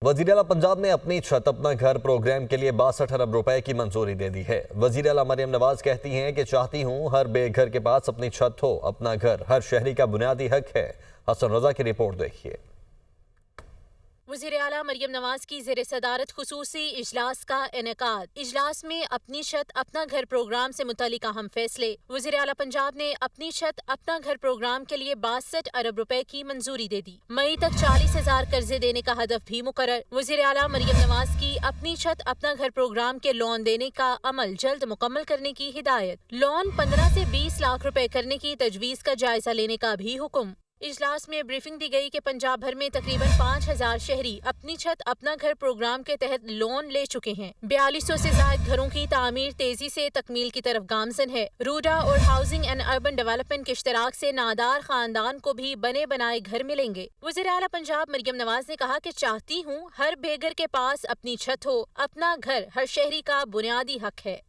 وزیر اعلیٰ پنجاب نے اپنی چھت اپنا گھر پروگرام کے لیے 62 ارب روپے کی منظوری دے دی ہے۔ وزیر اعلیٰ مریم نواز کہتی ہیں کہ چاہتی ہوں ہر بے گھر کے پاس اپنی چھت ہو، اپنا گھر ہر شہری کا بنیادی حق ہے۔ حسن رضا کی رپورٹ دیکھیے۔ وزیر اعلیٰ مریم نواز کی زیر صدارت خصوصی اجلاس کا انعقاد۔ اجلاس میں اپنی چھت اپنا گھر پروگرام سے متعلق اہم فیصلے۔ وزیر اعلیٰ پنجاب نے اپنی چھت اپنا گھر پروگرام کے لیے 62 ارب روپے کی منظوری دے دی۔ مئی تک 40,000 قرضے دینے کا ہدف بھی مقرر۔ وزیر اعلیٰ مریم نواز کی اپنی چھت اپنا گھر پروگرام کے لون دینے کا عمل جلد مکمل کرنے کی ہدایت۔ لون 15 سے 20 لاکھ روپے کرنے کی تجویز کا جائزہ لینے کا بھی حکم۔ اجلاس میں بریفنگ دی گئی کہ پنجاب بھر میں تقریباً 5,000 شہری اپنی چھت اپنا گھر پروگرام کے تحت لون لے چکے ہیں۔ 4200 سے زائد گھروں کی تعمیر تیزی سے تکمیل کی طرف گامزن ہے۔ روڈا اور ہاؤسنگ اینڈ اربن ڈیولپمنٹ کے اشتراک سے نادار خاندان کو بھی بنے بنائے گھر ملیں گے۔ وزیر اعلیٰ پنجاب مریم نواز نے کہا کہ چاہتی ہوں ہر بے گھر کے پاس اپنی چھت ہو، اپنا گھر ہر شہری کا بنیادی حق ہے۔